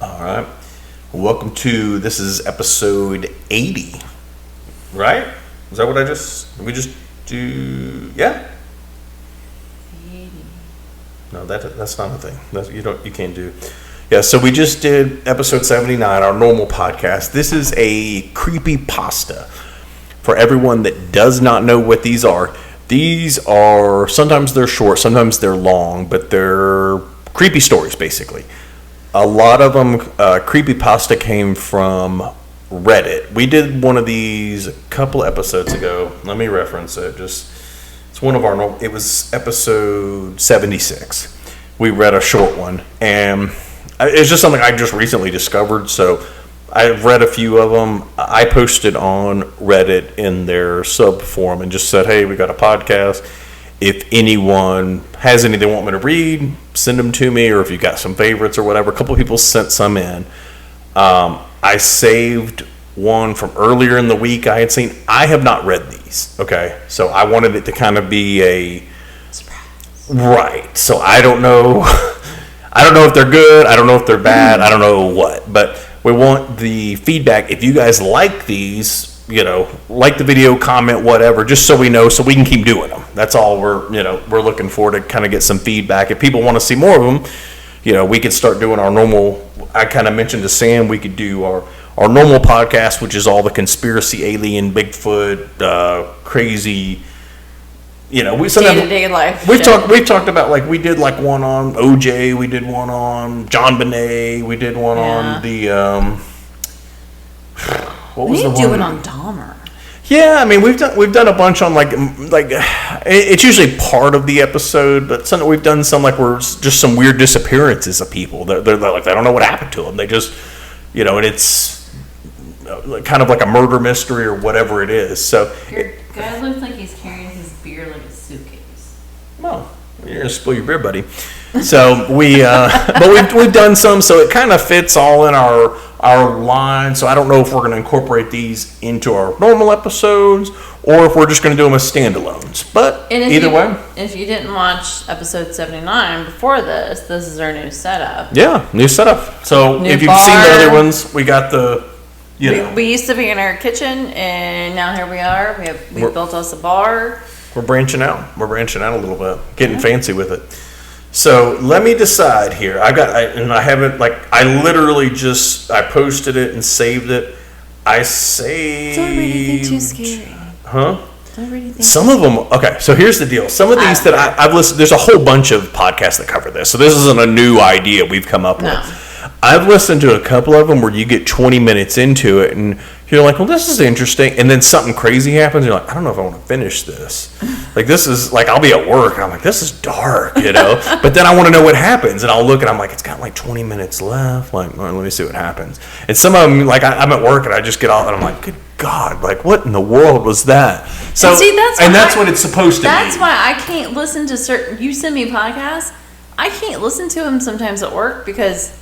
All right. Welcome to, this is episode 80, right? Is that what we just do, yeah? 80. No, that's not a thing. You can't do. Yeah, so we just did episode 79, our normal podcast. This is a creepypasta. For everyone that does not know what these are sometimes they're short, sometimes they're long, but they're creepy stories, basically. A lot of them, creepypasta came from Reddit. We did one of these a couple episodes ago. Let me reference it. It was episode 76. We read a short one, and it's just something I just recently discovered, so I've read a few of them. I posted on Reddit in their sub forum and just said, hey, we got a podcast. If anyone has any they want me to read, send them to me, or if you got some favorites or whatever. A couple of people sent some in. I saved one from earlier in the week I had seen. I have not read these, okay? So I wanted it to kind of be a surprise. Right. So I don't know. I don't know if they're good. I don't know if they're bad. I don't know what. But we want the feedback. If you guys like these, like the video, comment, whatever, just so we know, so we can keep doing them. That's all we're looking for, to kind of get some feedback. If people want to see more of them, we could start doing our normal. I kind of mentioned to Sam, we could do our normal podcast, which is all the conspiracy, alien, Bigfoot, crazy. We sometimes day-to-day life. We've talked about, like, we did like one on OJ, we did one on John Bonet, we did one on the what was the one? We need to do it on Dahmer. Yeah, I mean, we've done a bunch on like it's usually part of the episode, but we've done some like where it's just some weird disappearances of people. They're like, they don't know what happened to them. They just and it's kind of like a murder mystery or whatever it is. So your guy looks like he's carrying his beer like a suitcase. Well, you're gonna spill your beer, buddy. So but we've done some, so it kind of fits all in our line. So I don't know if we're gonna incorporate these into our normal episodes or if we're just gonna do them as standalones. But either way, if you didn't watch episode 79 before this is our new setup. Yeah, new setup. So if you've seen the other ones, we got the. We used to be in our kitchen, and now here we are. We built us a bar. We're branching out. We're branching out a little bit, getting fancy with it. So let me decide here. I literally just I posted it and saved it. I saved. Don't read anything too scary. Huh? Don't read anything. Some of them. Okay, so here's the deal. Some of these that I've listened. There's a whole bunch of podcasts that cover this. So this isn't a new idea we've come up with. I've listened to a couple of them where you get 20 minutes into it and you're like, well, this is interesting. And then something crazy happens. You're like, I don't know if I want to finish this. Like, this is like, I'll be at work and I'm like, this is dark, But then I want to know what happens. And I'll look and I'm like, it's got like 20 minutes left. Like, well, let me see what happens. And some of them, like, I'm at work and I just get off and I'm like, good God, like, what in the world was that? So, that's what it's supposed to be. That's why I can't listen to certain, you send me podcasts, I can't listen to them sometimes at work because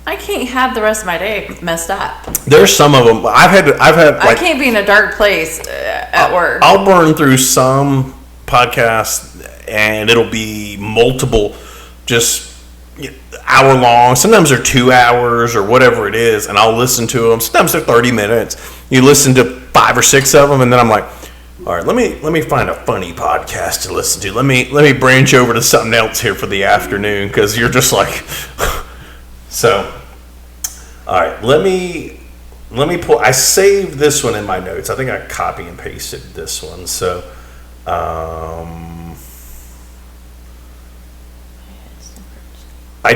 I can't have the rest of my day messed up. There's some of them. I've had. Like, I can't be in a dark place at work. I'll burn through some podcasts, and it'll be multiple, just hour long. Sometimes they're 2 hours or whatever it is, and I'll listen to them. Sometimes they're 30 minutes. You listen to 5 or 6 of them, and then I'm like, all right, let me find a funny podcast to listen to. Let me branch over to something else here for the afternoon, because you're just like. So, all right, let me pull. I saved this one in my notes. I think I copy and pasted this one. So, I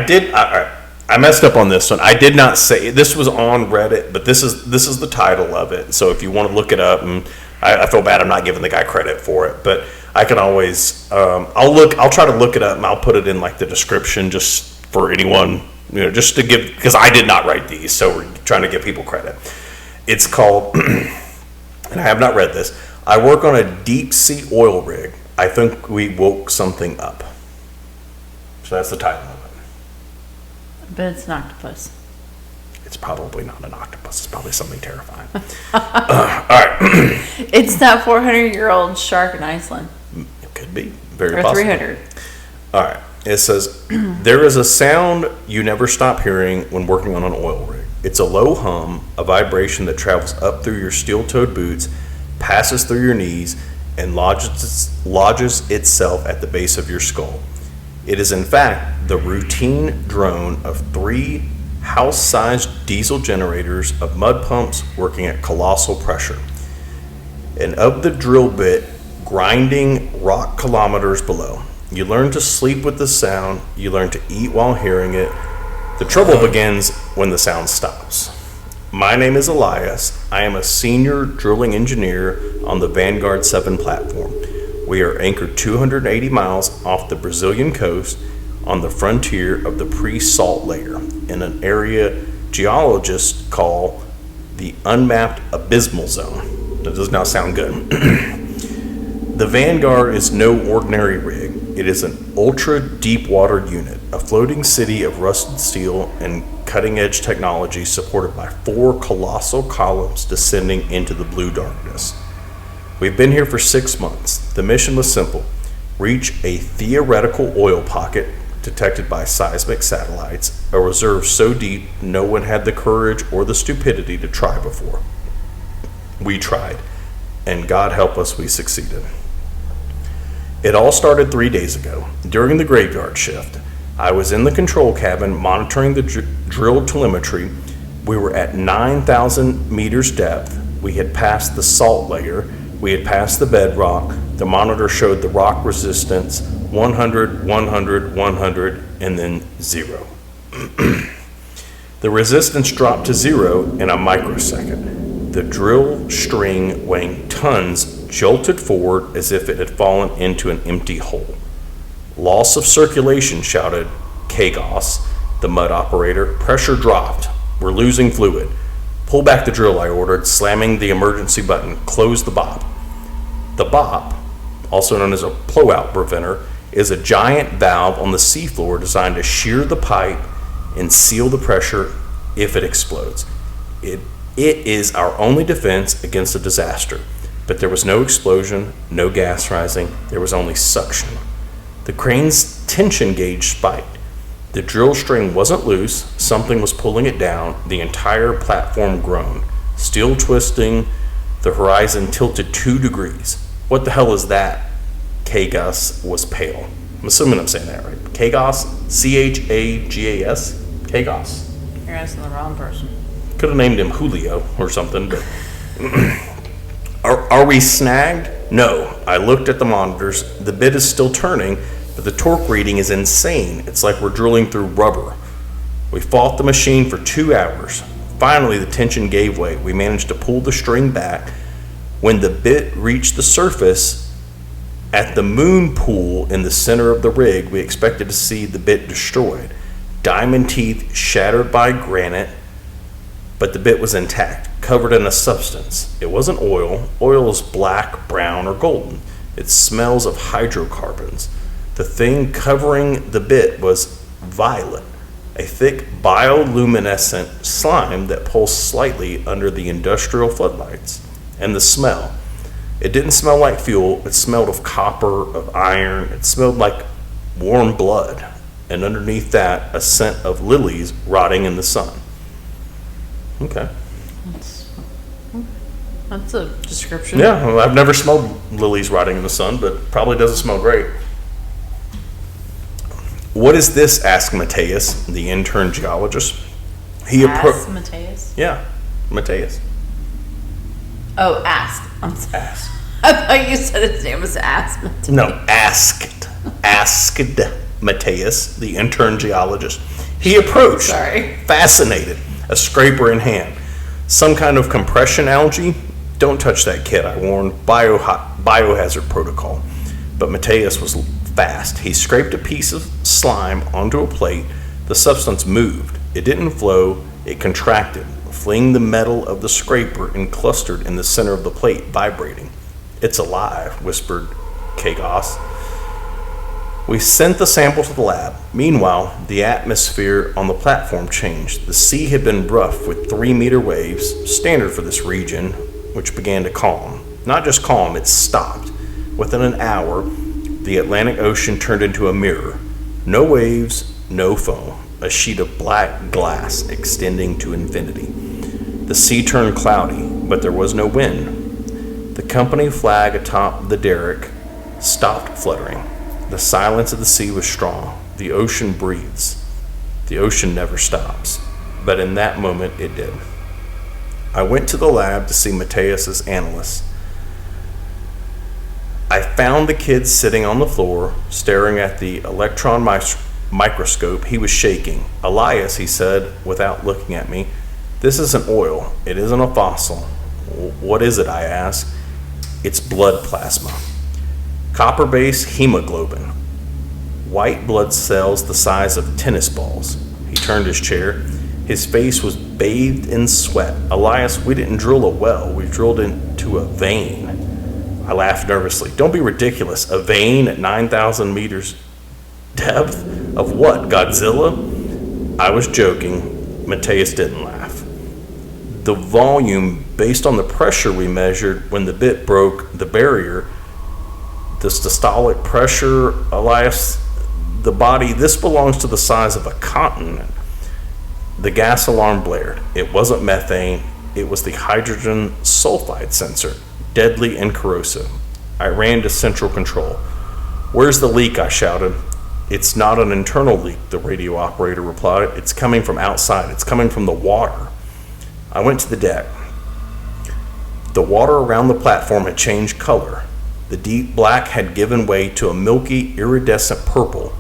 did. All right, I messed up on this one. I did not say this was on Reddit, but this is the title of it. So if you want to look it up, and I feel bad I'm not giving the guy credit for it, but I can always. I'll try to look it up and I'll put it in like the description just for anyone. Just to give, because I did not write these, so we're trying to give people credit. It's called, and I have not read this, I work on a deep sea oil rig. I think we woke something up. So that's the title of it. But it's an octopus. It's probably not an octopus. It's probably something terrifying. All right. It's that 400-year-old shark in Iceland. It could be. Very or possible. 300. All right. It says, there is a sound you never stop hearing when working on an oil rig. It's a low hum, a vibration that travels up through your steel-toed boots, passes through your knees, and lodges itself at the base of your skull. It is in fact the routine drone of 3 house-sized diesel generators of mud pumps working at colossal pressure, and of the drill bit grinding rock kilometers below. You learn to sleep with the sound, you learn to eat while hearing it. The trouble begins when the sound stops. My name is Elias. I am a senior drilling engineer on the Vanguard 7 platform. We are anchored 280 miles off the Brazilian coast on the frontier of the pre-salt layer in an area geologists call the unmapped abysmal zone. That does not sound good. The Vanguard is no ordinary rig. It is an ultra-deep water unit, a floating city of rusted steel and cutting-edge technology supported by 4 colossal columns descending into the blue darkness. We've been here for 6 months. The mission was simple: reach a theoretical oil pocket detected by seismic satellites, a reserve so deep no one had the courage or the stupidity to try before. We tried, and God help us, we succeeded. It all started 3 days ago. During the graveyard shift, I was in the control cabin monitoring the drill telemetry. We were at 9,000 meters depth. We had passed the salt layer. We had passed the bedrock. The monitor showed the rock resistance 100, 100, 100, and then 0. The resistance dropped to 0 in a microsecond. The drill string weighing tons jolted forward as if it had fallen into an empty hole. Loss of circulation, shouted Kagos, the mud operator. Pressure dropped. We're losing fluid. Pull back the drill, I ordered, slamming the emergency button. Close the BOP. The BOP, also known as a blowout preventer, is a giant valve on the seafloor designed to shear the pipe and seal the pressure if it explodes. It is our only defense against a disaster. But there was no explosion, no gas rising, there was only suction. The crane's tension gauge spiked. The drill string wasn't loose, something was pulling it down, the entire platform groaned. Steel twisting, the horizon tilted 2 degrees. What the hell is that? Kagos was pale. I'm assuming I'm saying that right. Kagos? Chagas? Kagos. You're asking the wrong person. Could have named him Julio or something, but... Are we snagged? No. I looked at the monitors. The bit is still turning, but the torque reading is insane. It's like we're drilling through rubber. We fought the machine for 2 hours. Finally, the tension gave way. We managed to pull the string back. When the bit reached the surface, at the moon pool in the center of the rig, we expected to see the bit destroyed. Diamond teeth shattered by granite, but the bit was intact, covered in a substance. It wasn't oil. Oil is black, brown, or golden. It smells of hydrocarbons. The thing covering the bit was violet, a thick bioluminescent slime that pulsed slightly under the industrial floodlights. And the smell. It didn't smell like fuel. It smelled of copper, of iron. It smelled like warm blood. And underneath that, a scent of lilies rotting in the sun. Okay. That's a description. Yeah, well, I've never smelled lilies rotting in the sun, but probably doesn't smell great. What is this? Asked Mateus, the intern geologist. Ask Mateus? Yeah, Mateus. Oh, ask. I'm sorry. Ask. I thought you said his name was Ask Mateus. No, asked Mateus, the intern geologist. He approached, fascinated, a scraper in hand. Some kind of compression algae? Don't touch that kid, I warned. Biohazard protocol. But Mateus was fast. He scraped a piece of slime onto a plate. The substance moved. It didn't flow, it contracted, fleeing the metal of the scraper and clustered in the center of the plate, vibrating. It's alive, whispered Kagos. We sent the sample to the lab. Meanwhile, the atmosphere on the platform changed. The sea had been rough with 3-meter waves, standard for this region, which began to calm. Not just calm, it stopped. Within an hour, the Atlantic Ocean turned into a mirror. No waves, no foam, a sheet of black glass extending to infinity. The sea turned cloudy, but there was no wind. The company flag atop the derrick stopped fluttering. The silence of the sea was strong. The ocean breathes. The ocean never stops. But in that moment, it did. I went to the lab to see Mateus's analyst. I found the kid sitting on the floor, staring at the electron microscope. He was shaking. Elias, he said, without looking at me, this isn't oil. It isn't a fossil. What is it? I asked. It's blood plasma. Copper-based hemoglobin. White blood cells the size of tennis balls. He turned his chair. His face was bathed in sweat. Elias, we didn't drill a well. We drilled into a vein. I laughed nervously. Don't be ridiculous. A vein at 9,000 meters depth? Of what, Godzilla? I was joking. Mateus didn't laugh. The volume, based on the pressure we measured when the bit broke the barrier, the systolic pressure, Elias, the body, this belongs to the size of a continent. The gas alarm blared. It wasn't methane. It was the hydrogen sulfide sensor. Deadly and corrosive. I ran to central control. Where's the leak? I shouted. It's not an internal leak, the radio operator replied. It's coming from outside. It's coming from the water. I went to the deck. The water around the platform had changed color. The deep black had given way to a milky, iridescent purple.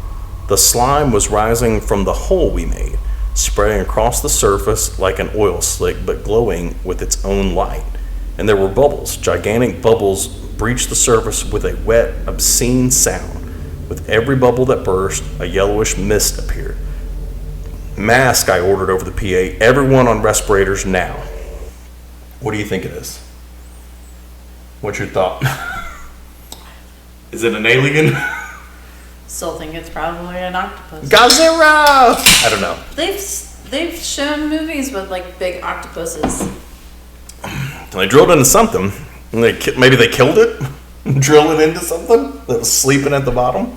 The slime was rising from the hole we made, spreading across the surface like an oil slick, but glowing with its own light. And there were bubbles. Gigantic bubbles breached the surface with a wet, obscene sound. With every bubble that burst, a yellowish mist appeared. Mask, I ordered over the PA. Everyone on respirators now. What do you think it is? What's your thought? Is it an alien? Still think it's probably an octopus. Godzilla! I don't know. They've shown movies with like big octopuses. They drilled into something. And maybe they killed it, drill it into something that was sleeping at the bottom.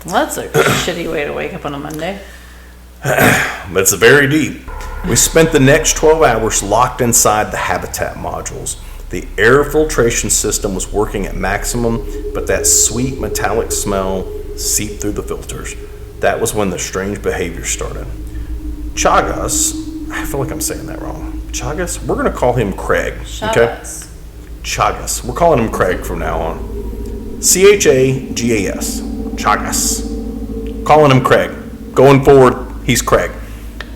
Well, that's a shitty way to wake up on a Monday. But it's very deep. We spent the next 12 hours locked inside the habitat modules. The air filtration system was working at maximum, but that sweet metallic smell seeped through the filters. That was when the strange behavior started. Chagas, I feel like I'm saying that wrong. Chagas? We're going to call him Craig. Chagas. Okay? Chagas. We're calling him Craig from now on. C-H-A-G-A-S. Chagas. Calling him Craig. Going forward, he's Craig.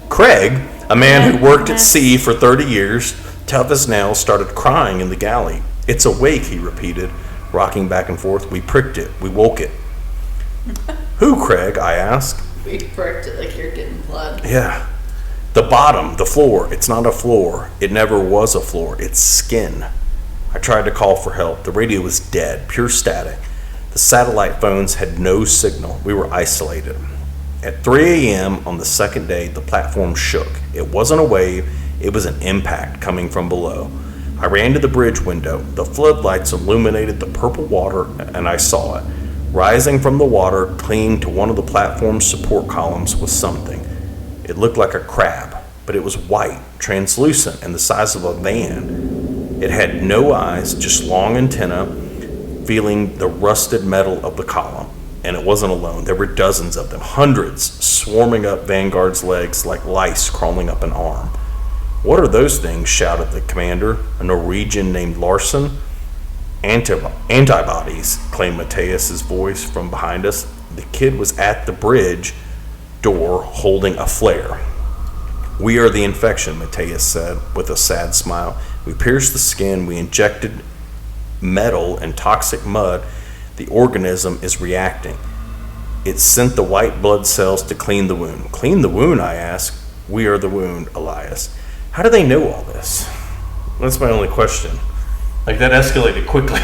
Craig, a man who worked at sea for 30 years, tough as nails, started crying in the galley. It's awake, he repeated, rocking back and forth. We pricked it. We woke it. Who, Craig? I asked. We pricked it like you're getting blood. Yeah. The bottom, the floor. It's not a floor. It never was a floor. It's skin. I tried to call for help. The radio was dead, pure static. The satellite phones had no signal. We were isolated. At 3 a.m. on the second day, the platform shook. It wasn't a wave. It was an impact coming from below. I ran to the bridge window. The floodlights illuminated the purple water, and I saw it. Rising from the water, clinging to one of the platform's support columns, was something. It looked like a crab, but it was white, translucent, and the size of a van. It had no eyes, just long antennae, feeling the rusted metal of the column. And it wasn't alone. There were dozens of them, hundreds, swarming up Vanguard's legs like lice crawling up an arm. What are those things? Shouted the commander, a Norwegian named Larson. Antibodies, claimed Mateus's voice from behind us. The kid was at the bridge door holding a flare. We are the infection, Mateus said with a sad smile. We pierced the skin, we injected metal and toxic mud. The organism is reacting. It sent the white blood cells to clean the wound. Clean the wound, I asked. We are the wound, Elias. How do they know all this? That's my only question. Like, that escalated quickly.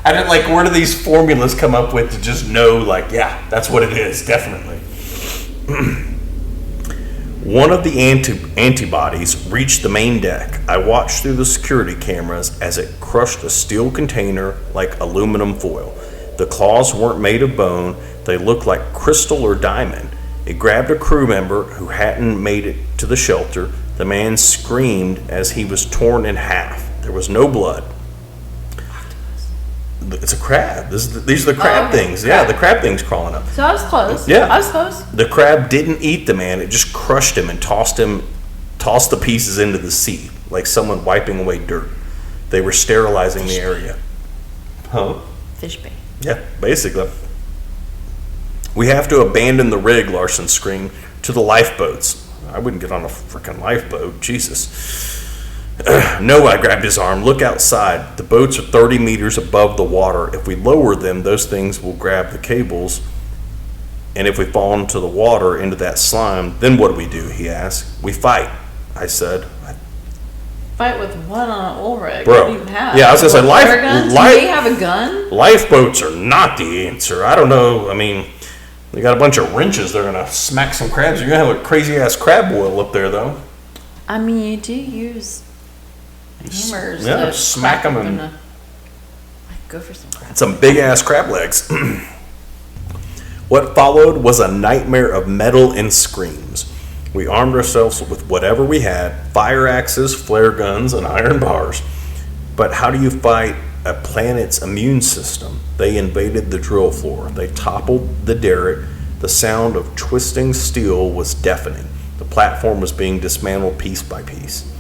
I didn't, like, where do these formulas come up with to just know, like, yeah, that's what it is, definitely. One of the antibodies reached the main deck. I watched through the security cameras as it crushed a steel container like aluminum foil. The claws weren't made of bone, they looked like crystal or diamond. It grabbed a crew member who hadn't made it to the shelter. The man screamed as he was torn in half. There was no blood. It's a crab. These are the crab things. Yeah, the crab thing's crawling up. So I was close. Yeah. I was close. The crab didn't eat the man. It just crushed him and tossed the pieces into the sea, like someone wiping away dirt. They were sterilizing the area. Huh? Fish bait. Yeah, basically. We have to abandon the rig, Larson screamed, to the lifeboats. I wouldn't get on a freaking lifeboat. Jesus. No, I grabbed his arm. Look outside. The boats are 30 meters above the water. If we lower them, those things will grab the cables. And if we fall into the water, into that slime, then what do? He asked. We fight, I said. Fight with what on an oil rig? Bro. What do you have? Yeah, I was going to say, Do they have a gun? Lifeboats are not the answer. I don't know. I mean, they got a bunch of wrenches. They're going to smack some crabs. You're going to have a crazy-ass crab boil up there, though. I mean, you do use hammers. Yeah, smack them and go for some crab. some big-ass crab legs. What followed was a nightmare of metal and screams. We armed ourselves with whatever we had, fire axes, flare guns, and iron bars. But how do you fight a planet's immune system? They invaded the drill floor. They toppled the derrick. The sound of twisting steel was deafening. The platform was being dismantled piece by piece.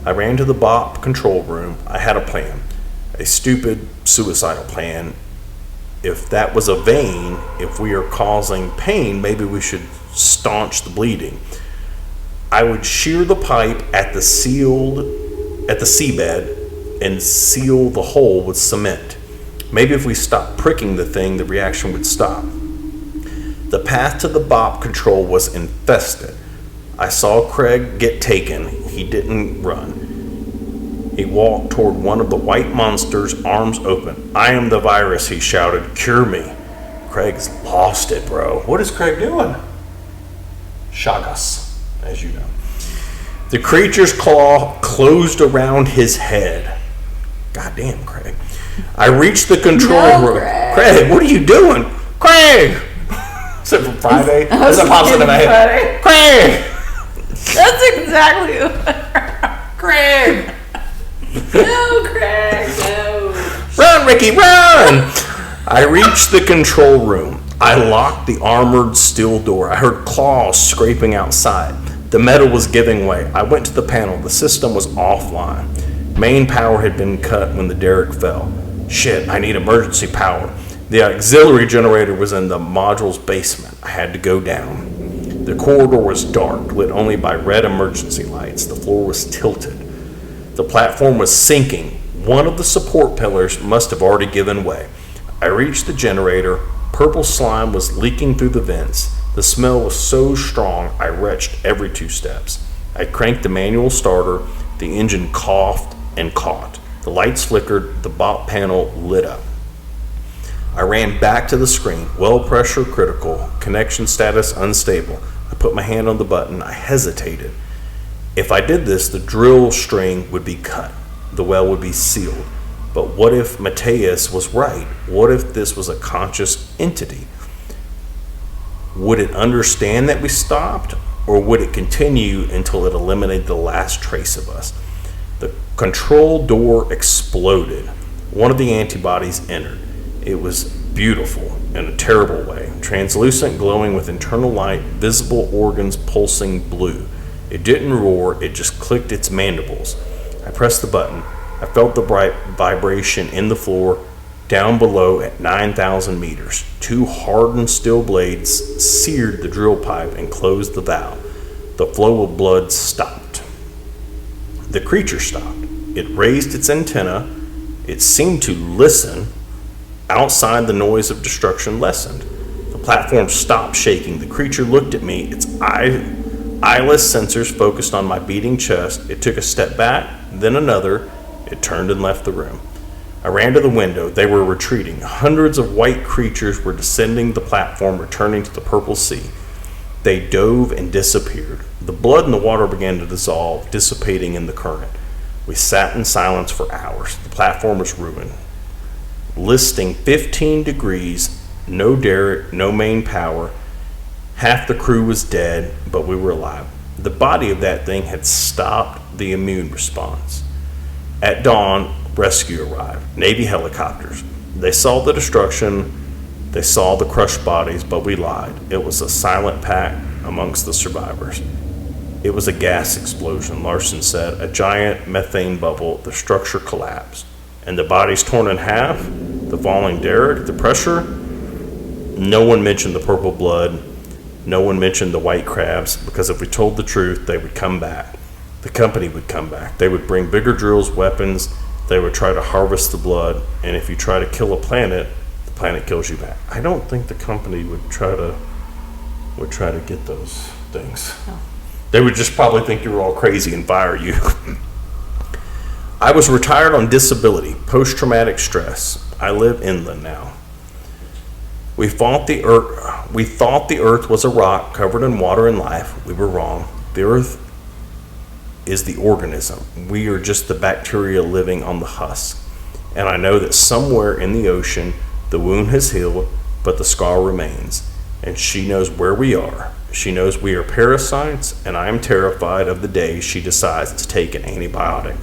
I ran to the BOP control room. I had a plan. A stupid, suicidal plan. If that was a vein, if we are causing pain, maybe we should staunch the bleeding. I would shear the pipe at the seabed and seal the hole with cement. Maybe if we stopped pricking the thing, the reaction would stop. The path to the BOP control was infested. I saw Craig get taken. He didn't run. He walked toward one of the white monsters, arms open. I am the virus, he shouted. Cure me. Craig's lost it, bro. What is Craig doing? Shagas, as you know. The creature's claw closed around his head. God damn, Craig. I reached the control room. Craig, what are you doing? Craig! Is it from Friday? As it pops into my head. Craig! That's exactly Craig! No, Craig, no. Run, Ricky, run! I reached the control room. I locked the armored steel door. I heard claws scraping outside. The metal was giving way. I went to the panel. The system was offline. Main power had been cut when the derrick fell. Shit, I need emergency power. The auxiliary generator was in the module's basement. I had to go down. The corridor was dark, lit only by red emergency lights. The floor was tilted. The platform was sinking. One of the support pillars must have already given way. I reached the generator. Purple slime was leaking through the vents. The smell was so strong I retched every 2 steps. I cranked the manual starter. The engine coughed and caught. The lights flickered. The BOP panel lit up. I ran back to the screen. Well pressure critical. Connection status unstable. I put my hand on the button. I hesitated. If I did this, the drill string would be cut. The well would be sealed. But what if Mateus was right? What if this was a conscious entity? Would it understand that we stopped? Or would it continue until it eliminated the last trace of us? The control door exploded. One of the antibodies entered. It was beautiful in a terrible way. Translucent, glowing with internal light, visible organs pulsing blue. It didn't roar, it just clicked its mandibles. I pressed the button. I felt the bright vibration in the floor, down below at 9,000 meters. 2 hardened steel blades seared the drill pipe and closed the valve. The flow of blood stopped. The creature stopped. It raised its antenna. It seemed to listen. Outside, the noise of destruction lessened. The platform stopped shaking. The creature looked at me. Its eyeless sensors focused on my beating chest. It took a step back, then another. It turned and left the room. I ran to the window. They were retreating. Hundreds of white creatures were descending the platform, returning to the purple sea. They dove and disappeared. The blood in the water began to dissolve, dissipating in the current. We sat in silence for hours. The platform was ruined. listing 15 degrees, no derrick, no main power. Half the crew was dead, but we were alive. The body of that thing had stopped the immune response. At dawn, rescue arrived. Navy helicopters. They saw the destruction. They saw the crushed bodies, but we lied. It was a silent pact amongst the survivors. It was a gas explosion, Larson said. A giant methane bubble. The structure collapsed. And the bodies torn in half, the falling derrick, the pressure. No one mentioned the purple blood. No one mentioned the white crabs, because if we told the truth, they would come back. The company would come back. They would bring bigger drills, weapons. They would try to harvest the blood. And if you try to kill a planet, the planet kills you back. I don't think the company would try to get those things. No. They would just probably think you were all crazy and fire you. I was retired on disability, post-traumatic stress. I live inland now. We thought the earth was a rock covered in water and life. We were wrong. The earth is the organism. We are just the bacteria living on the husk. And I know that somewhere in the ocean, the wound has healed, but the scar remains. And she knows where we are. She knows we are parasites, and I am terrified of the day she decides to take an antibiotic,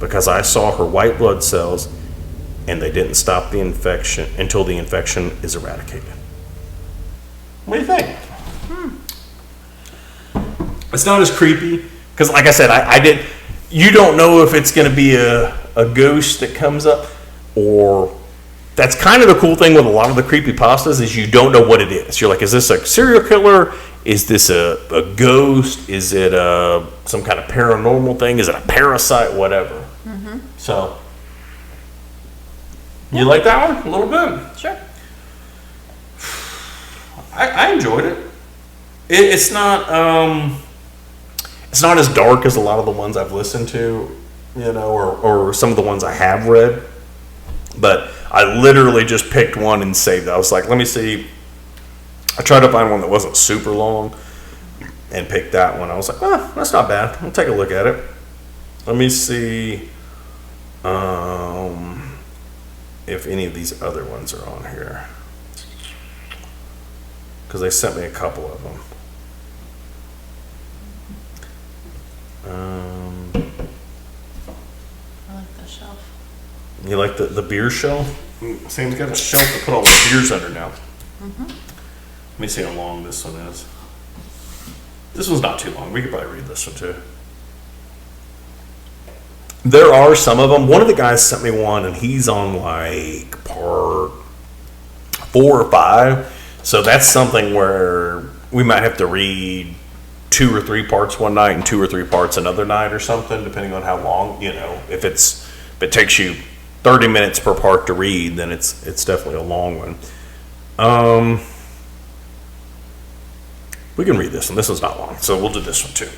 because I saw her white blood cells, and they didn't stop the infection until the infection is eradicated. What do you think? It's not as creepy, because like I said, you don't know if it's going to be a ghost that comes up, or that's kind of the cool thing with a lot of the creepypastas is you don't know what it is. You're like, is this a serial killer? Is this a ghost? Is it some kind of paranormal thing? Is it a parasite? Whatever. Mm-hmm. So, you like that one? A little bit? Sure. I enjoyed it. It's not as dark as a lot of the ones I've listened to, or some of the ones I have read. But I literally just picked one and saved it. I was like, let me see. I tried to find one that wasn't super long and picked that one. I was like, that's not bad. I'll take a look at it. Let me see if any of these other ones are on here, because they sent me a couple of them. I like the shelf. You like the beer shelf? Sam's got a shelf to put all the beers under now. Mm-hmm. Let me see how long this one is. This one's not too long. We could probably read this one too. There are some of them. One of the guys sent me one, and he's on like part 4 or 5. So that's something where we might have to read 2 or 3 parts one night and 2 or 3 parts another night or something, depending on how long. If it takes you 30 minutes per part to read, then it's definitely a long one. We can read this one. This one's not long, so we'll do this one too.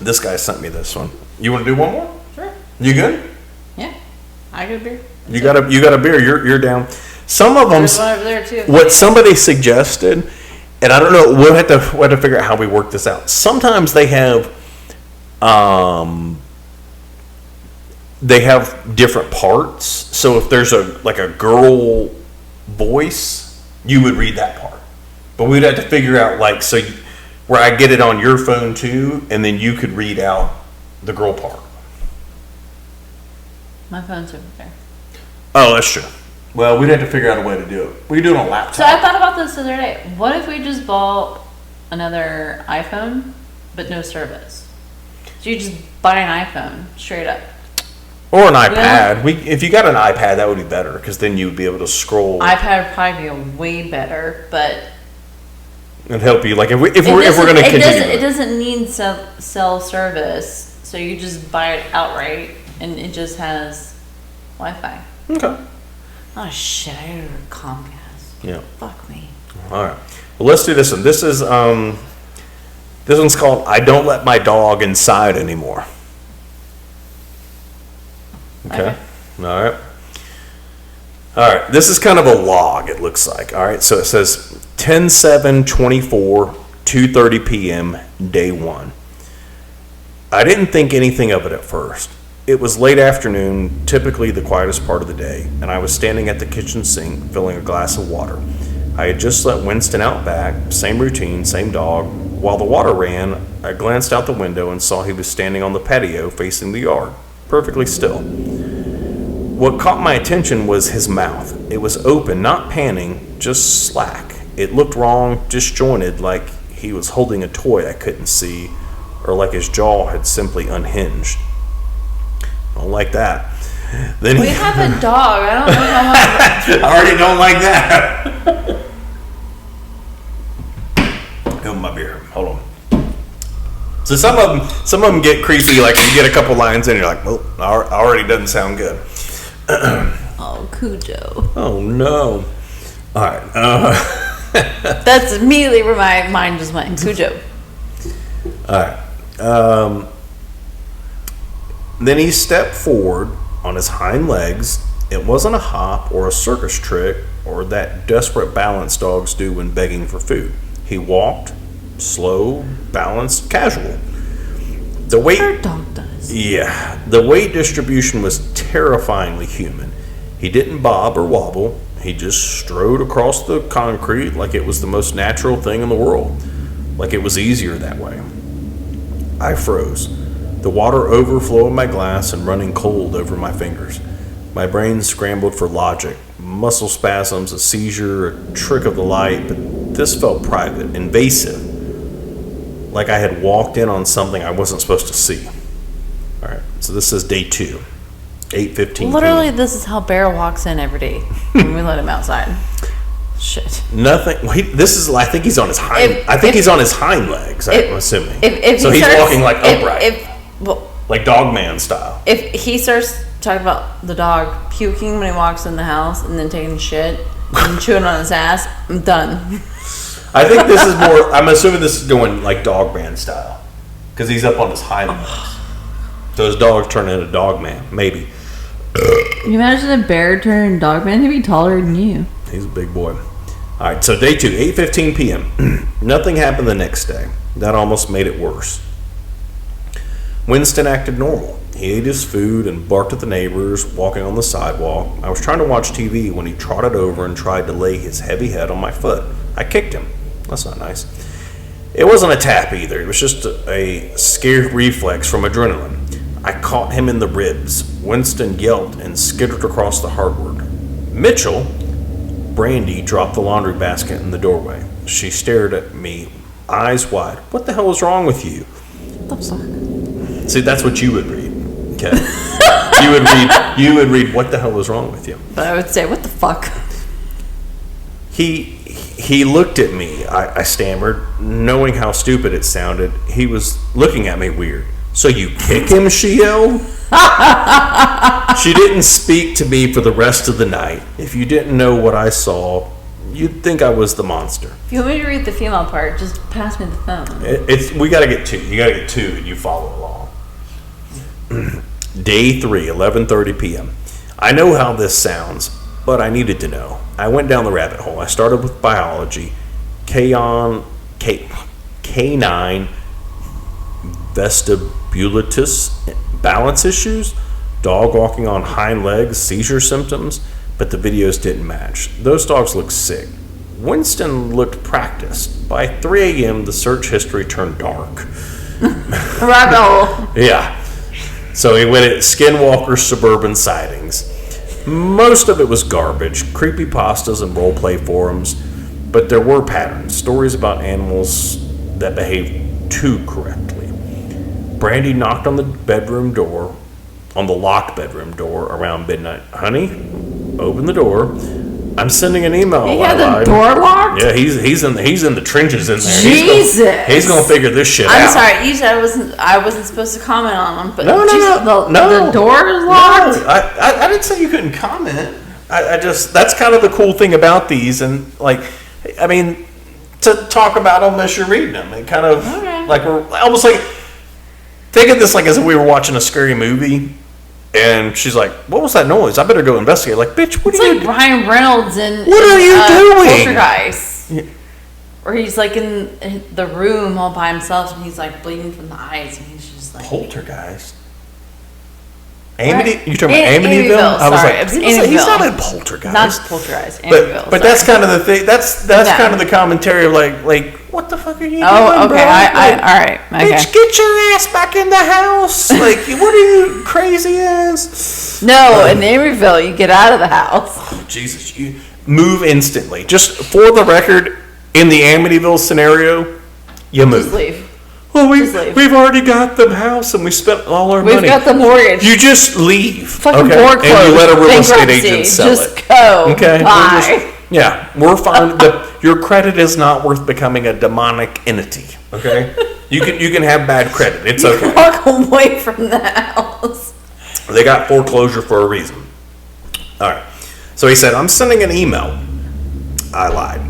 This guy sent me this one. You want to do one more? Sure. You good? Yeah, I got a beer. You got a beer. You're down. Some of them. There's one over there too. What somebody suggested, and I don't know. We'll have to figure out how we work this out. Sometimes they have different parts. So if there's a girl voice, you would read that part. But we'd have to figure out where I get it on your phone too, and then you could read out the girl part. My phone's over there. Oh, that's true. Well, we'd have to figure out a way to do it. We could do it on a laptop. So I thought about this the other day. What if we just bought another iPhone, but no service? So you just buy an iPhone straight up. Or an iPad. If you got an iPad, that would be better, because then you would be able to scroll. iPad would probably be way better, but it'd help you. Like if we're going to continue. It doesn't need cell service, so you just buy it outright, and it just has Wi-Fi. Okay. Oh shit! I ordered Comcast. Yeah. Fuck me. All right. Well, let's do this one. This one's called "I Don't Let My Dog Inside Anymore." Okay. All right. This is kind of a log, it looks like. All right. So it says 10/7/24, 2:30 p.m., day 1. I didn't think anything of it at first. It was late afternoon, typically the quietest part of the day, and I was standing at the kitchen sink filling a glass of water. I had just let Winston out back, same routine, same dog. While the water ran, I glanced out the window and saw he was standing on the patio facing the yard, perfectly still. What caught my attention was his mouth. It was open, not panning, just slack. It looked wrong, disjointed, like he was holding a toy I couldn't see, or like his jaw had simply unhinged. I don't like that. Then We have a dog. I don't know how much. I already don't like that. Oh, my beer. Hold on. So some of them get creepy. Like you get a couple lines in, you're like, well, already doesn't sound good. Oh, Cujo. Oh no. All right. That's immediately where my mind just went. Cujo. All right. Then he stepped forward on his hind legs. It wasn't a hop or a circus trick or that desperate balance dogs do when begging for food. He walked, slow, balanced, casual. The weight, Our dog does. yeah, the weight distribution was terrifyingly human. He didn't bob or wobble. He just strode across the concrete like it was the most natural thing in the world, like it was easier that way. I froze, the water overflowing my glass and running cold over my fingers. My brain scrambled for logic, muscle spasms, a seizure, a trick of the light, but this felt private, invasive, like I had walked in on something I wasn't supposed to see. All right, so this is day 2, 8:15. Literally, this is how Bear walks in every day when we let him outside. Shit. Nothing. Wait, this is. I think he's on his hind. I think he's on his hind legs. I'm assuming. If he's walking like upright, Well, like Dogman style. if he starts talking about the dog puking when he walks in the house and then taking shit and chewing on his ass, I'm done. I think this is more. I'm assuming this is going like Dogman style because he's up on his hind legs. So his dog's turning into Dogman, maybe. Can you imagine a bear turning dog man? He'd be taller than you. He's a big boy. All right, so day 2, 8:15 p.m. Nothing happened the next day. That almost made it worse. Winston acted normal. He ate his food and barked at the neighbors walking on the sidewalk. I was trying to watch TV when he trotted over and tried to lay his heavy head on my foot. I kicked him. That's not nice. It wasn't a tap either. It was just a scared reflex from adrenaline. I caught him in the ribs. Winston yelped and skittered across the hardwood. Mitchell, Brandy, dropped the laundry basket in the doorway. She stared at me, eyes wide. What the hell is wrong with you? What the fuck? See, that's what you would read. Okay. you would read what the hell is wrong with you? But I would say, what the fuck? He looked at me, I stammered, knowing how stupid it sounded. He was looking at me weird. So you kick him, she yelled. She didn't speak to me for the rest of the night. If you didn't know what I saw, you'd think I was the monster. If you want me to read the female part, just pass me the phone. We gotta get 2. You gotta get 2 and you follow along. Day 3, 11:30 p.m. I know how this sounds, but I needed to know. I went down the rabbit hole. I started with biology, canine vestibulitis, balance issues, dog walking on hind legs, seizure symptoms, but the videos didn't match. Those dogs looked sick. Winston looked practiced. By 3 a.m., the search history turned dark. Rabbit hole. Yeah. So he went at Skinwalker suburban sightings. Most of it was garbage, creepypastas and roleplay forums, but there were patterns, stories about animals that behaved too correctly. Brandy knocked on the locked bedroom door around midnight. Honey, open the door. I'm sending an email. He had the door locked? Yeah, he's in the trenches in there. Jesus. He's gonna figure this shit out. I'm sorry, you said I wasn't supposed to comment on them, but No. the door is locked? No, I didn't say you couldn't comment. I just, that's kind of the cool thing about these, and like, I mean, to talk about them as you're reading them, it kind of like we're almost like think of this like as if we were watching a scary movie. And she's like, "What was that noise? I better go investigate." Like, bitch, what are you doing? It's like Ryan Reynolds in What are you doing? Poltergeist. Yeah. Or he's like in the room all by himself and he's like bleeding from the eyes and he's just like Poltergeist. You talking about Amityville? I was sorry, like, it was he's not Amityville. in Poltergeist. Not Poltergeist. Amityville. But that's kind of the thing. That's No. kind of the commentary of like what the fuck are you doing, Oh, okay. bro? All right. Okay. Bitch, get your ass back in the house. Like, what are you crazy ass? No, in Amityville, you get out of the house. Oh, Jesus, you move instantly. Just for the record, in the Amityville scenario, you move. Just leave. Well, Just leave. we've already got the house and we spent all our We've money. got the mortgage. You just leave. Fucking okay? foreclosed. And you let a real estate Bankruptcy. agent sell Just it. go. Okay. Bye. We're fine. Your credit is not worth becoming a demonic entity. Okay. You can have bad credit. It's okay. Walk away from the house. They got foreclosure for a reason. All right. So he said, I'm sending an email. I lied.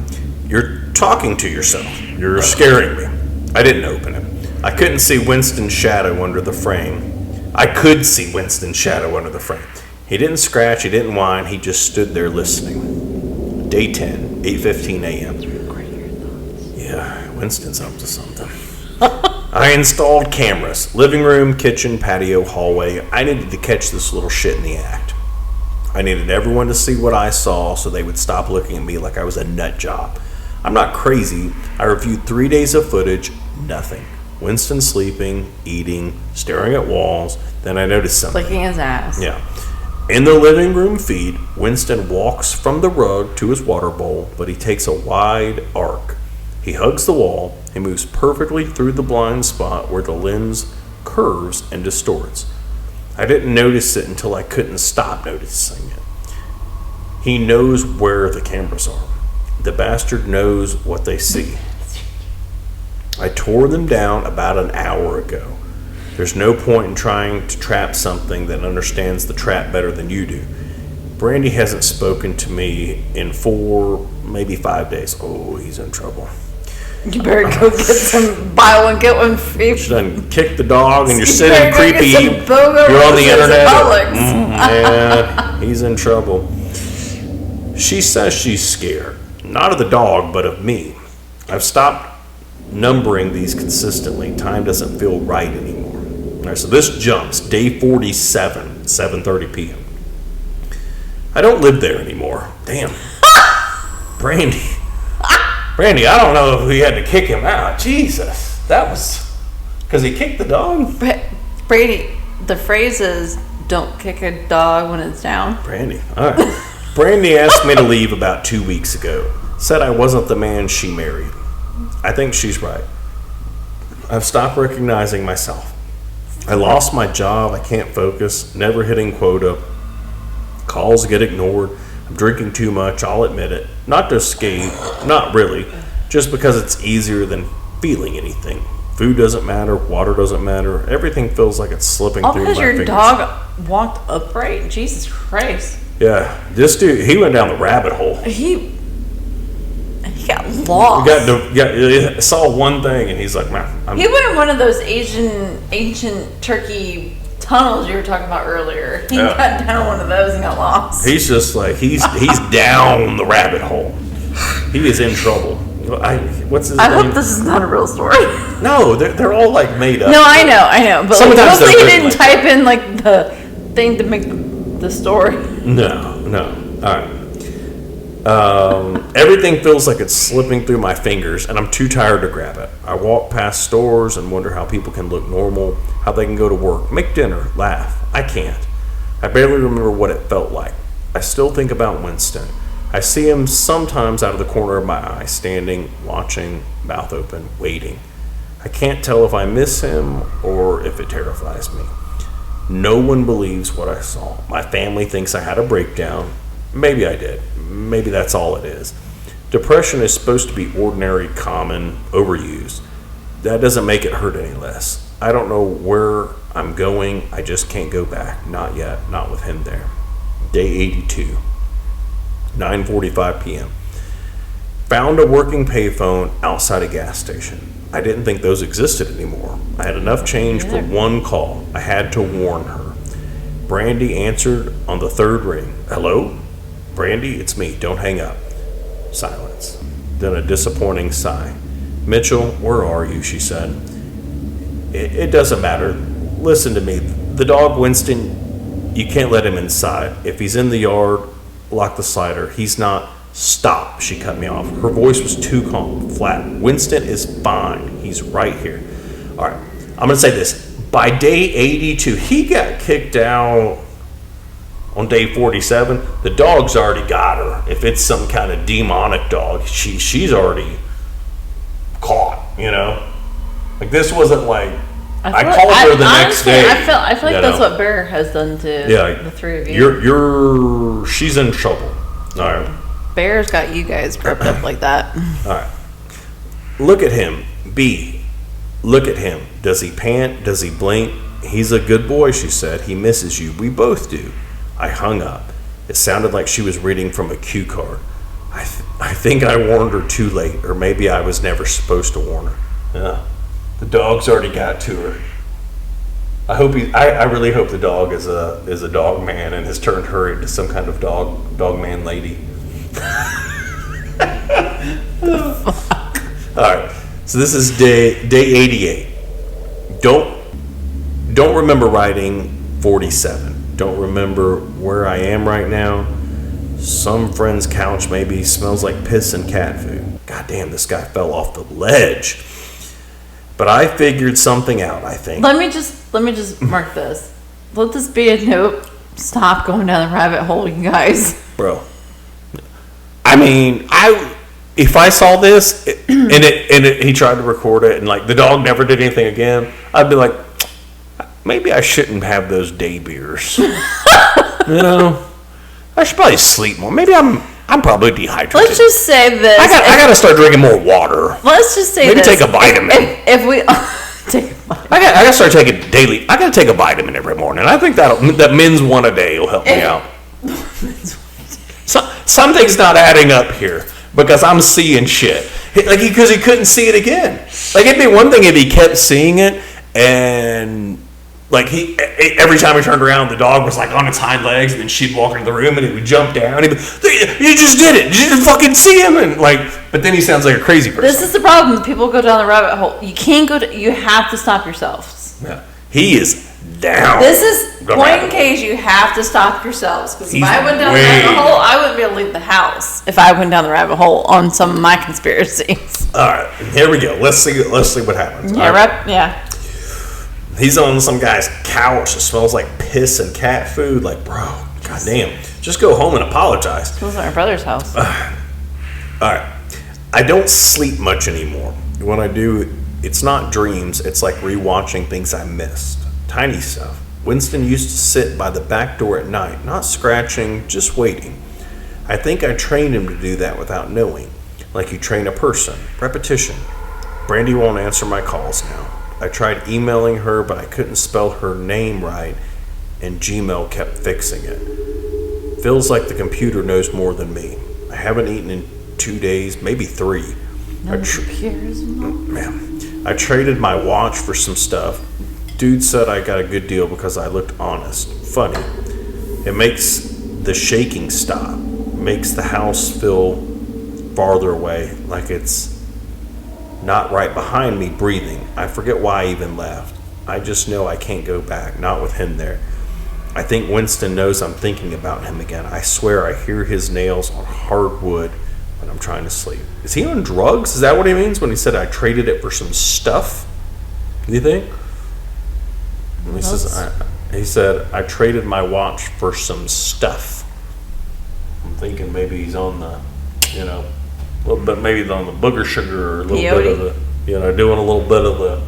You're talking to yourself. You're scaring me. I didn't open it. I couldn't see Winston's shadow under the frame. I could see Winston's shadow under the frame. He didn't scratch. He didn't whine. He just stood there listening. Day 10, 8:15 a.m. Yeah, Winston's up to something. I installed cameras. Living room, kitchen, patio, hallway. I needed to catch this little shit in the act. I needed everyone to see what I saw so they would stop looking at me like I was a nut job. I'm not crazy. I reviewed 3 days of footage. Nothing. Winston sleeping, eating, staring at walls. Then I noticed something. Licking his ass. Yeah. In the living room feed, Winston walks from the rug to his water bowl, but he takes a wide arc. He hugs the wall. He moves perfectly through the blind spot where the lens curves and distorts. I didn't notice it until I couldn't stop noticing it. He knows where the cameras are. The bastard knows what they see. I tore them down about an hour ago. There's no point in trying to trap something that understands the trap better than you do. Brandy hasn't spoken to me in 4, maybe 5 days. Oh, he's in trouble. You better go get some buy one, get one free. She done kicked the dog and you're You sitting better go get creepy. some BOGO You're on the roses at internet. Publix. Yeah, he's in trouble. She says she's scared. Not of the dog, but of me. I've stopped numbering these consistently. Time doesn't feel right anymore. All right, so this jumps. Day 47, 7:30 p.m. I don't live there anymore. Damn. Brandy, I don't know if we had to kick him out. Jesus. That was... Because he kicked the dog? Brady, the phrase is, don't kick a dog when it's down. Brandy. All right. Brandy asked me to leave about 2 weeks ago. Said I wasn't the man she married. I think she's right. I've stopped recognizing myself. I lost my job. I can't focus. Never hitting quota. Calls get ignored. I'm drinking too much. I'll admit it. Not to escape. Not really. Just because it's easier than feeling anything. Food doesn't matter. Water doesn't matter. Everything feels like it's slipping All through my because your fingers. dog walked upright. Jesus Christ. Yeah. This dude, he went down the rabbit hole. He got lost. I saw one thing and he's like, man, He went in one of those ancient Turkey tunnels you were talking about earlier. He got down one of those and got lost. he's just like, he's down the rabbit hole. He is in trouble. What's his name? I hope this is not a real story. No, they're all like made up. No, I know. But Sometimes hopefully they're he didn't written type in like the thing to make the story. No. All right. Everything feels like it's slipping through my fingers, and I'm too tired to grab it. I walk past stores and wonder how people can look normal, how they can go to work, make dinner, laugh. I can't. I barely remember what it felt like. I still think about Winston. I see him sometimes out of the corner of my eye, standing, watching, mouth open, waiting. I can't tell if I miss him or if it terrifies me. No one believes what I saw. My family thinks I had a breakdown. Maybe I did. Maybe that's all it is. Depression is supposed to be ordinary, common, overused. That doesn't make it hurt any less. I don't know where I'm going. I just can't go back. Not yet. Not with him there. Day 82. 9:45 p.m. Found a working payphone outside a gas station. I didn't think those existed anymore. I had enough change for one call. I had to warn her. Brandy answered on the third ring. Hello? Brandy, it's me. Don't hang up. Silence. Then a disappointing sigh. Mitchell, where are you? She said. It doesn't matter. Listen to me. The dog Winston, you can't let him inside. If he's in the yard, lock the slider. He's not. Stop, she cut me off. Her voice was too calm, flat. Winston is fine. He's right here. All right, I'm going to say this. By day 82, he got kicked out on day 47. The dog's already got her. If it's some kind of demonic dog, she's already caught, you know? Like, this wasn't like, I called her the next day. I feel like that's what Bear has done to the three of you. She's in trouble. All right. Bear's got you guys gripped up like that. All right. Look at him. B. Look at him. Does he pant? Does he blink? He's a good boy, she said. He misses you. We both do. I hung up. It sounded like she was reading from a cue card. I think I warned her too late, or maybe I was never supposed to warn her. Yeah. The dog's already got to her. I really hope the dog is a dog man and has turned her into some kind of dog man lady. All right, so this is day 88. Don't remember writing 47. Don't remember where I am right now. Some friend's couch maybe smells like piss and cat food. God damn, this guy fell off the ledge. But I figured something out, I think. Let me just mark this. Let this be a note. Stop going down the rabbit hole, you guys. Bro. I mean, if I saw this and he tried to record it and like the dog never did anything again, I'd be like, maybe I shouldn't have those day beers. You know, I should probably sleep more. Maybe I'm probably dehydrated. Let's just say this. I gotta start drinking more water. Let's just say maybe this. Take a vitamin. If we take a vitamin. I gotta start taking daily. I gotta take a vitamin every morning. I think that men's one a day will help me out. Something's not adding up here because I'm seeing shit. Because he couldn't see it again. Like, it'd be one thing if he kept seeing it and like every time he turned around, the dog was like on its hind legs, and then she'd walk into the room and he would jump down. He'd be, you just did it. Did you fucking see him? And like, but then he sounds like a crazy person. This is the problem. People go down the rabbit hole. You can't go. You have to stop yourselves. Yeah, he is down. This is point in case you have to stop yourselves. Because if I went down the rabbit hole, I wouldn't be able to leave the house. If I went down the rabbit hole on some of my conspiracies. All right, here we go. Let's see what happens. Yeah, right. Yeah. He's on some guy's couch. It smells like piss and cat food. Like, bro, goddamn. Just go home and apologize. It was at my brother's house. All right. I don't sleep much anymore. When I do, it's not dreams. It's like rewatching things I missed. Tiny stuff. Winston used to sit by the back door at night, not scratching, just waiting. I think I trained him to do that without knowing. Like you train a person. Repetition. Brandy won't answer my calls now. I tried emailing her, but I couldn't spell her name right, and Gmail kept fixing it. Feels like the computer knows more than me. I haven't eaten in 2 days, maybe 3. I traded my watch for some stuff. Dude said I got a good deal because I looked honest. Funny. It makes the shaking stop. Makes the house feel farther away, like it's not right behind me breathing. I forget why I even left. I just know I can't go back, not with him there. I think Winston knows I'm thinking about him again. I swear I hear his nails on hard wood when I'm trying to sleep. Is he on drugs? Is that what he means when he said I traded it for some stuff? Do you think? He said I traded my watch for some stuff. I'm thinking maybe he's on the, a little bit, maybe on the booger sugar or a little bit of the, doing a little bit of the,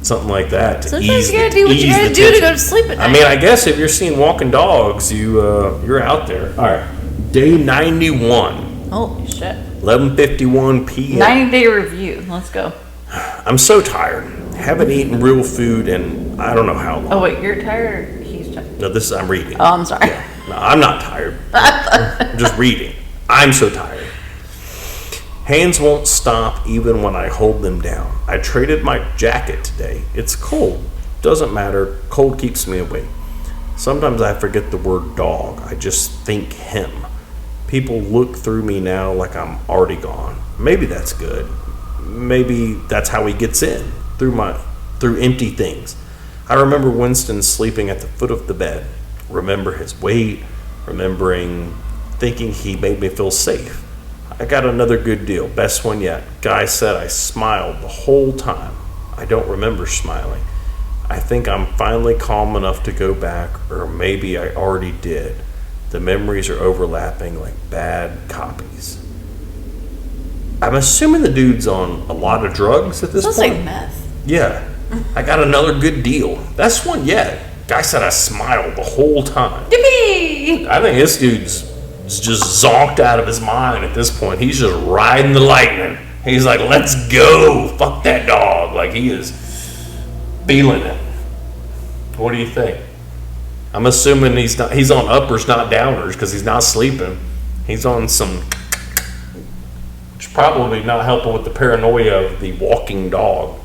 something like that. To Sometimes you gotta do what you gotta do to go to sleep at night. I mean, I guess if you're seeing walking dogs, you're out there. All right, day 91. Holy shit. 11:51 p.m. 90-day review. Let's go. I'm so tired. Haven't eaten real food in I don't know how long. Oh wait, you're tired or he's tired? No, I'm reading. Oh, I'm sorry. Yeah. No, I'm not tired. I'm just reading. I'm so tired. Hands won't stop even when I hold them down. I traded my jacket today. It's cold. Doesn't matter. Cold keeps me awake. Sometimes I forget the word dog. I just think him. People look through me now like I'm already gone. Maybe that's good. Maybe that's how he gets in through empty things. I remember Winston sleeping at the foot of the bed. Remember his weight, thinking he made me feel safe. I got another good deal, best one yet. Guy said I smiled the whole time. I don't remember smiling. I think I'm finally calm enough to go back, or maybe I already did. The memories are overlapping like bad copies. I'm assuming the dude's on a lot of drugs at this Sounds point. like meth. Yeah. I got another good deal. Best one yet. Guy said I smiled the whole time. Yippee! I think this dude's just zonked out of his mind at this point. He's just riding the lightning. He's like, let's go. Fuck that dog. Like, he is feeling it. What do you think? I'm assuming he's on uppers, not downers, because he's not sleeping. He's on some, which probably not helping with the paranoia of the walking dog.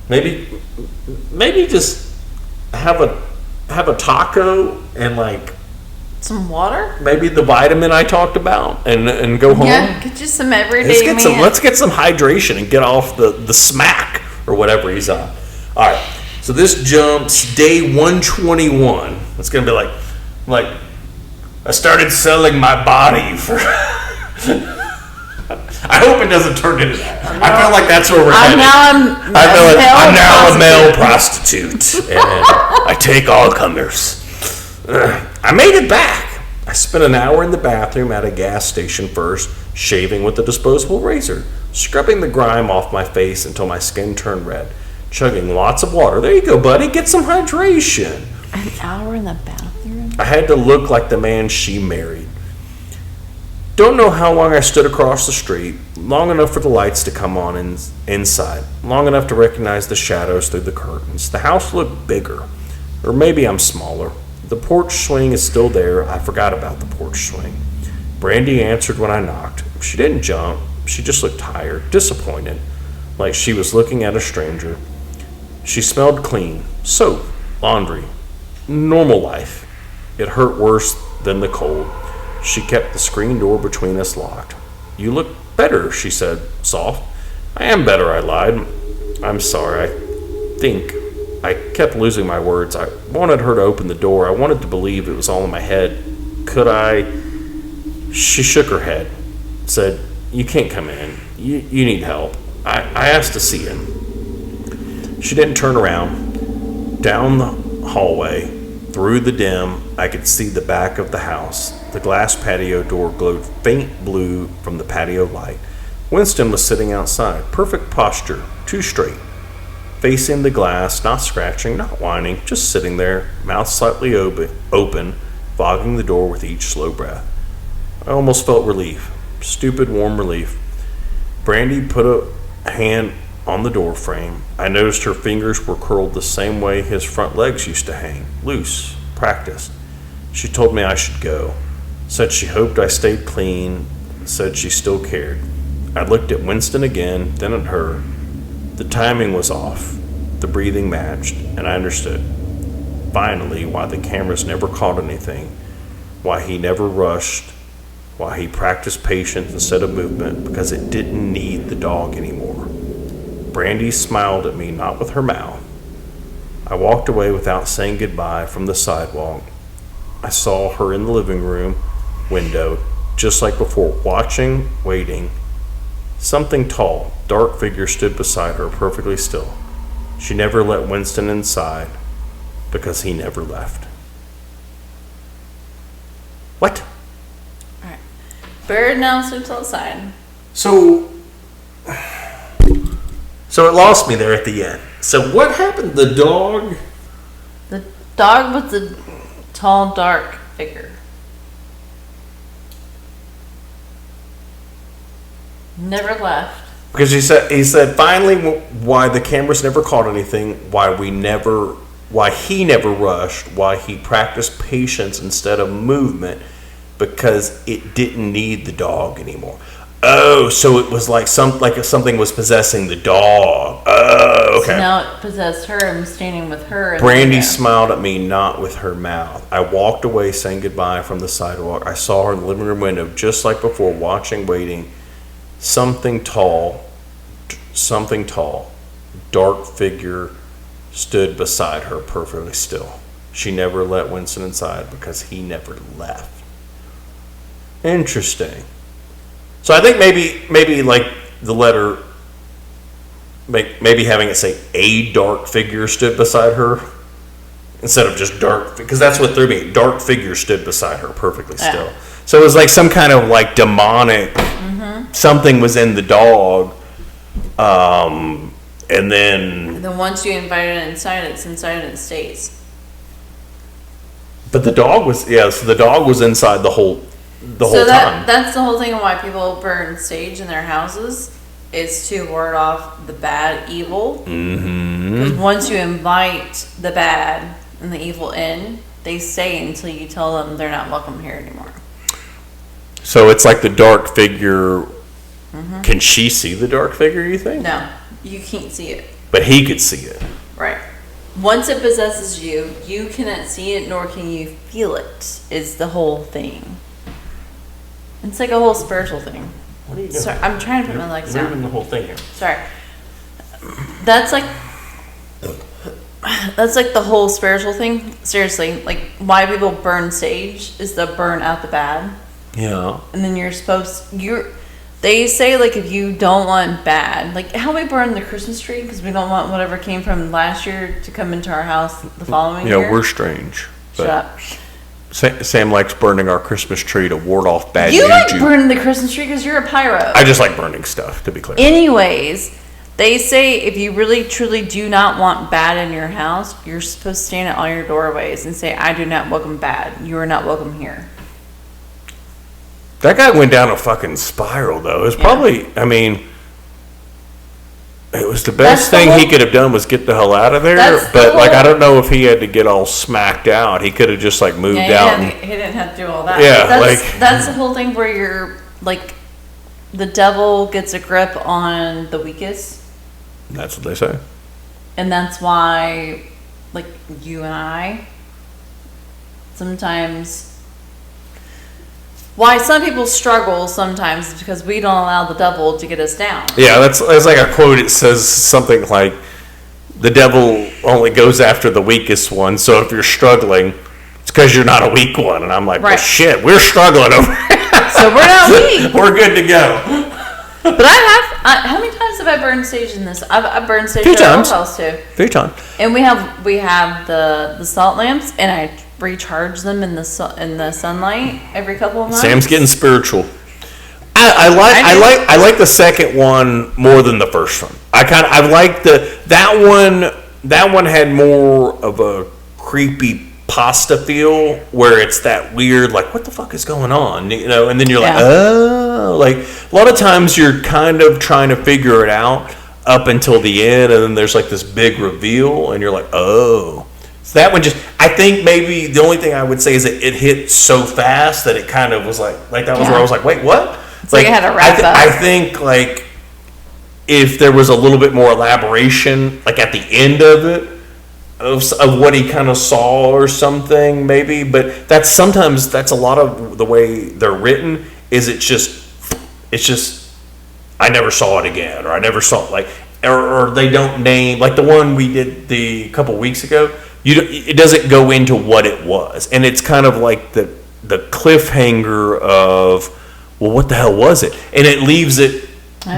Maybe just have a taco and like some water. Maybe the vitamin I talked about and go home. Yeah, get you some everyday. Let's get some hydration and get off the smack or whatever he's on. All right. So this jumps day 121. It's gonna be like I started selling my body for. I hope it doesn't turn into that. I feel like that's where we're headed. I'm now a male prostitute, and I take all comers. I made it back. I spent an hour in the bathroom at a gas station first, shaving with a disposable razor, scrubbing the grime off my face until my skin turned red, chugging lots of water. There you go, buddy. Get some hydration. An hour in the bathroom? I had to look like the man she married. Don't know how long I stood across the street, long enough for the lights to come on inside, long enough to recognize the shadows through the curtains. The house looked bigger, or maybe I'm smaller. The porch swing is still there. I forgot about the porch swing. Brandy answered when I knocked. She didn't jump. She just looked tired, disappointed, like she was looking at a stranger. She smelled clean, soap, laundry, normal life. It hurt worse than the cold. She kept the screen door between us locked. You look better, she said, soft. I am better, I lied. I'm sorry, I kept losing my words. I wanted her to open the door. I wanted to believe it was all in my head. Could I? She shook her head, said, you can't come in. You need help. I asked to see him. She didn't turn around. Down the hallway, through the dim, I could see the back of the house. The glass patio door glowed faint blue from the patio light. Winston was sitting outside, perfect posture, too straight, facing the glass, not scratching, not whining, just sitting there, mouth slightly open, fogging the door with each slow breath. I almost felt relief, stupid warm relief. Brandy put a hand on the door frame. I noticed her fingers were curled the same way his front legs used to hang, loose, practiced. She told me I should go. Said she hoped I stayed clean, said she still cared. I looked at Winston again, then at her. The timing was off, the breathing matched, and I understood, finally, why the cameras never caught anything, why he never rushed, why he practiced patience instead of movement, because it didn't need the dog anymore. Brandy smiled at me, not with her mouth. I walked away without saying goodbye from the sidewalk. I saw her in the living room window, just like before, watching, waiting. Something tall, dark figure stood beside her, perfectly still. She never let Winston inside because he never left. What? All right. Bird now sleeps outside. So it lost me there at the end. So what happened? The dog? The dog was the tall, dark figure. Never left. Because he said finally why the cameras never caught anything, why he never rushed, why he practiced patience instead of movement, because it didn't need the dog anymore. Oh, so it was like something was possessing the dog. Oh, okay. So now it possessed her. I'm standing with her. Brandy smiled at me, not with her mouth. I walked away, saying goodbye from the sidewalk. I saw her in the living room window, just like before, watching, waiting. Something tall, dark figure stood beside her perfectly still. She never let Winston inside because he never left. Interesting. So I think maybe like the letter, maybe having it say a dark figure stood beside her instead of just dark, because that's what threw me. Dark figure stood beside her perfectly still. Yeah. So it was like some kind of like demonic, something was in the dog. And then once you invite it inside, it's inside and it stays. But the dog was, so the dog was inside the whole time. That's the whole thing of why people burn sage in their houses, is to ward off the bad, evil. Because once you invite the bad and the evil in, they stay until you tell them they're not welcome here anymore. So it's like the dark figure. Can she see the dark figure, you think? No, you can't see it. But he could see it. Right. Once it possesses you, you cannot see it, nor can you feel it, is the whole thing. It's like a whole spiritual thing. What are you doing? Sorry, I'm trying to put my legs down. Moving the whole thing here. Sorry. That's like the whole spiritual thing. Seriously, like why people burn sage is to burn out the bad. Yeah. And then they say like if you don't want bad, like how we burn the Christmas tree because we don't want whatever came from last year to come into our house the following year. Yeah, we're strange. Shut up. Sam likes burning our Christmas tree to ward off bad You like juju. burning the Christmas tree because you're a pyro. I just like burning stuff, to be clear. Anyways, they say if you really truly do not want bad in your house, you're supposed to stand at all your doorways and say, I do not welcome bad. You are not welcome here. That guy went down a fucking spiral, though. It was probably, I mean, it was the best thing he could have done was get the hell out of there. But, like, I don't know if he had to get all smacked out. He could have just, like, moved out. He didn't have to do all that. Yeah, that's the whole thing where you're, like, the devil gets a grip on the weakest. That's what they say. And that's why, like, you and I, sometimes... Why some people struggle sometimes is because we don't allow the devil to get us down. Yeah, that's like a quote. It says something like, the devil only goes after the weakest one, so if you're struggling, it's because you're not a weak one. And I'm like, well, shit, we're struggling over here. So we're not weak. We're good to go. But how many times have I burned sage in this? I've burned sage in our house too. 3 times. And we have the salt lamps, and I recharge them in the sunlight every couple of months. Sam's getting spiritual. I like the second one more than the first one. I like that one had more of a creepy pasta feel where it's that weird, like, what the fuck is going on, and then you're like, oh, like a lot of times you're kind of trying to figure it out up until the end, and then there's like this big reveal and you're like, oh. So that one I think maybe the only thing I would say is that it hit so fast that it kind of was like that was where I was like, wait, what? It's like it had to wrap up. I think like if there was a little bit more elaboration, like at the end of it, of what he kind of saw or something, maybe. But that's a lot of the way they're written. It's just I never saw it again, or I never saw it, like, or they don't name, like the one we did a couple weeks ago. It doesn't go into what it was, and it's kind of like the cliffhanger of, well, what the hell was it? And it leaves it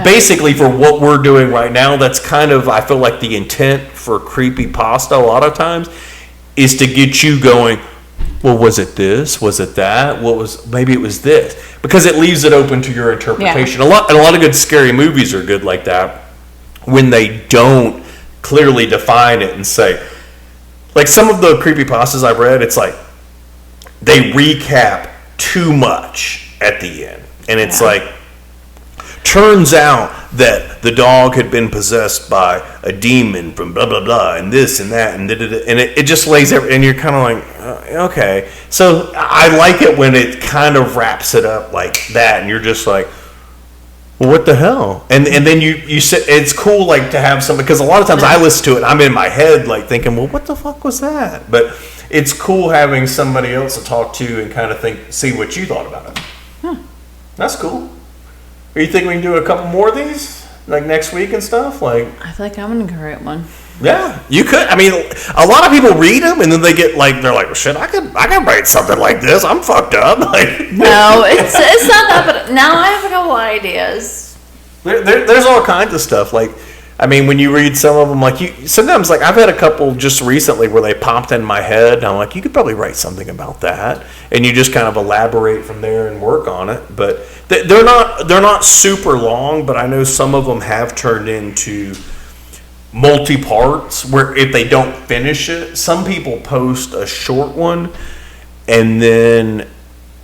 basically for what we're doing right now. That's kind of, I feel like the intent for creepypasta a lot of times is to get you going, well, was it this? Was it that? Maybe it was this, because it leaves it open to your interpretation. Yeah. A lot of good scary movies are good like that when they don't clearly define it and say. Like some of the creepypastas I've read, it's like they recap too much at the end. And it's like, turns out that the dog had been possessed by a demon from blah, blah, blah, and this and that, and da-da-da, and it just lays everything, and you're kind of like, okay. So I like it when it kind of wraps it up like that, and you're just like, well, what the hell? And then you sit, it's cool like to have somebody, because a lot of times I listen to it and I'm in my head like thinking, well, what the fuck was that? But it's cool having somebody else to talk to and kind of see what you thought about it. That's cool. You think we can do a couple more of these, like next week and stuff? Like, I feel like I'm gonna go write one. Yeah, you could. I mean, a lot of people read them and then they get like, they're like, well, shit, I could write something like this. I'm fucked up. Like, No, it's not that. But now I have a couple ideas. there's all kinds of stuff. Like, I mean, when you read some of them, like sometimes, like I've had a couple just recently where they popped in my head, and I'm like, you could probably write something about that, and you just kind of elaborate from there and work on it. But they're not super long, but I know some of them have turned into multi-parts where if they don't finish it, some people post a short one and then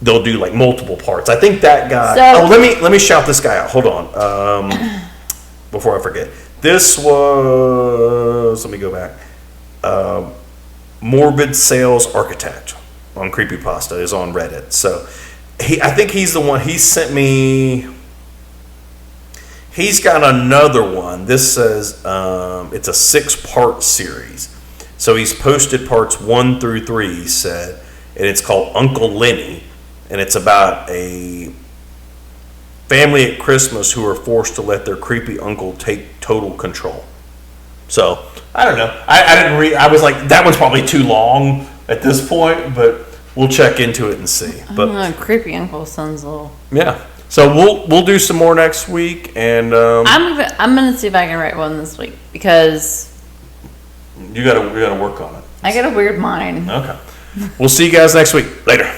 they'll do like multiple parts. I think that guy. Let me shout this guy out. Hold on, before I forget. This was, let me go back. Morbid Sales Architect on Creepypasta is on Reddit. So I think he's the one. He sent me. He's got another one. This says it's a 6-part series. So he's posted parts 1 through 3. He said, and it's called Uncle Lenny, and it's about a family at Christmas who are forced to let their creepy uncle take total control. So I don't know. I didn't read. I was like, that one's probably too long at this point, but we'll check into it and see. But creepy uncle sounds a little. Yeah. So we'll do some more next week, and I'm gonna see if I can write one this week because you gotta work on it. I got a weird mind. Okay. We'll see you guys next week. Later.